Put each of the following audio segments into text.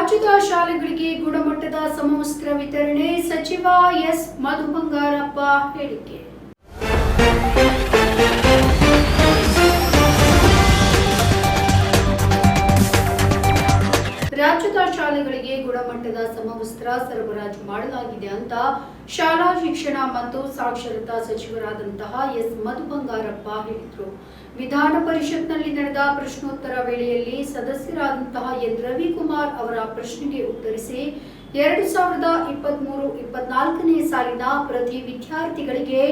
ರಾಜ್ಯದ ಶಾಲೆಗಳಿಗೆ ಗುಣಮಟ್ಟದ ಸಮವಸ್ತ್ರ ವಿತರಣೆ ಸಚಿವ ಎಸ್ ಮಧು ಬಂಗಾರಪ್ಪ ಹೇಳಿಕೆ. ರಾಜ್ಯದ ಶಾಲೆಗಳಿಗೆ ಗುಣಮಟ್ಟದ ಸಮವಸ್ತ್ರ ಸರಬರಾಜು ಮಾಡಲಾಗಿದೆ ಅಂತ ಶಾಲಾ ಶಿಕ್ಷಣ ಮತ್ತು ಸಾಕ್ಷರತಾ ಸಚಿವರಾದಂತಹ ಎಸ್ ಮಧು ಬಂಗಾರಪ್ಪ ಹೇಳಿದರು. ವಿಧಾನ ಪರಿಷತ್ನಲ್ಲಿ ನಡೆದ ಪ್ರಶ್ನೋತ್ತರ ವೇಳೆಯಲ್ಲಿ ಸದಸ್ಯರಾದಂತಹ ಎನ್ ರವಿಕುಮಾರ್ ಅವರ ಪ್ರಶ್ನೆಗೆ ಉತ್ತರಿಸಿ 2023-24ನೇ ಸಾಲಿನ ಪ್ರತಿ ವಿದ್ಯಾರ್ಥಿಗಳಿಗೆ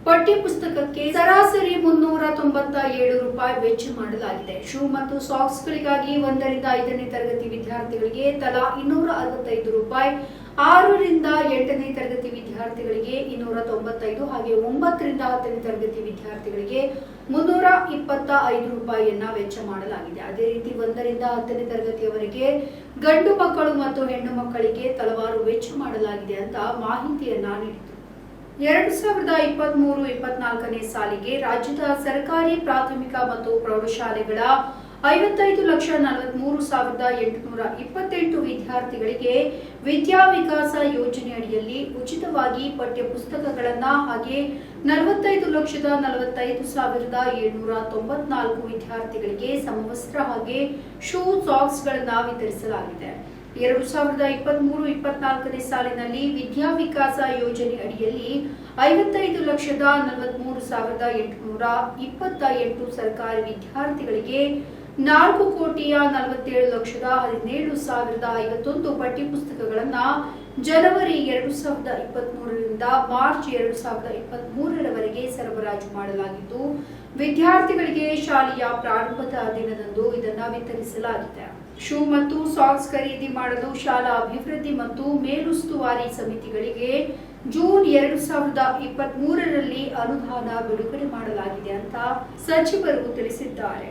ಪಠ್ಯಪುಸ್ತಕಕ್ಕೆ ಸರಾಸರಿ 397 ರೂಪಾಯಿ ವೆಚ್ಚ ಮಾಡಲಾಗಿದೆ. ಶೂ ಮತ್ತು ಸಾಕ್ಸ್ಗಳಿಗಾಗಿ 1ರಿಂದ 5ನೇ ತರಗತಿ ವಿದ್ಯಾರ್ಥಿಗಳಿಗೆ ತಲಾ 265 ರೂಪಾಯಿ, 6ರಿಂದ 8ನೇ ತರಗತಿ ವಿದ್ಯಾರ್ಥಿಗಳಿಗೆ 295 ಹಾಗೆ 9ರಿಂದ 10ನೇ ತರಗತಿ ವಿದ್ಯಾರ್ಥಿಗಳಿಗೆ 325 ರೂಪಾಯಿಯನ್ನ ವೆಚ್ಚ ಮಾಡಲಾಗಿದೆ. ಅದೇ ರೀತಿ 1ರಿಂದ 10ನೇ ತರಗತಿಯವರೆಗೆ ಗಂಡು ಮಕ್ಕಳು ಮತ್ತು ಹೆಣ್ಣು ಮಕ್ಕಳಿಗೆ ತಲವಾರು ವೆಚ್ಚ ಮಾಡಲಾಗಿದೆ ಅಂತ ಮಾಹಿತಿಯನ್ನ ನೀಡಿತು. 2023-24ನೇ ಸಾಲಿಗೆ ರಾಜ್ಯದ ಸರ್ಕಾರಿ ಪ್ರಾಥಮಿಕ ಮತ್ತು ಪ್ರೌಢಶಾಲೆಗಳ 55,43,828 ವಿದ್ಯಾರ್ಥಿಗಳಿಗೆ ವಿದ್ಯಾ ವಿಕಾಸ ಯೋಜನೆ ಅಡಿಯಲ್ಲಿ ಉಚಿತವಾಗಿ ಪಠ್ಯ ಪುಸ್ತಕಗಳನ್ನು ಹಾಗೆ 45,45,794 ವಿದ್ಯಾರ್ಥಿಗಳಿಗೆ ಸಮವಸ್ತ್ರ ಹಾಗೆ ಶೂ ಸಾಕ್ಸ್ಗಳನ್ನು ವಿತರಿಸಲಾಗಿದೆ. 2023-24ನೇ ಸಾಲಿನಲ್ಲಿ ವಿದ್ಯಾ ವಿಕಾಸ ಯೋಜನೆ ಅಡಿಯಲ್ಲಿ 55,43,828 ಸರ್ಕಾರಿ ವಿದ್ಯಾರ್ಥಿಗಳಿಗೆ 4,47,17,51 ಪಠ್ಯಪುಸ್ತಕಗಳನ್ನು ಜನವರಿ 2023ರಿಂದ ಮಾರ್ಚ್ 2023ರವರೆಗೆ ಸರಬರಾಜು ಮಾಡಲಾಗಿದ್ದು, ವಿದ್ಯಾರ್ಥಿಗಳಿಗೆ ಶಾಲೆಯ ಪ್ರಾರಂಭದ ದಿನದಂದು ಇದನ್ನು ವಿತರಿಸಲಾಗಿದೆ. ಶೂ ಮತ್ತು ಸಾಕ್ಸ್ ಖರೀದಿ ಮಾಡಲು ಶಾಲಾ ಅಭಿವೃದ್ಧಿ ಮತ್ತು ಮೇಲುಸ್ತುವಾರಿ ಸಮಿತಿಗಳಿಗೆ ಜೂನ್ 2023ರಲ್ಲಿ ಅನುದಾನ ಬಿಡುಗಡೆ ಮಾಡಲಾಗಿದೆ ಅಂತ ಸಚಿವರು ತಿಳಿಸಿದ್ದಾರೆ.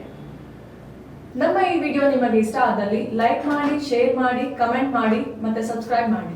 ನಮ್ಮ ಈ ವಿಡಿಯೋ ನಿಮಗೆ ಇಷ್ಟ ಆದಲ್ಲಿ ಲೈಕ್ ಮಾಡಿ, ಶೇರ್ ಮಾಡಿ, ಕಮೆಂಟ್ ಮಾಡಿ ಮತ್ತೆ ಸಬ್ಸ್ಕ್ರೈಬ್ ಮಾಡಿ.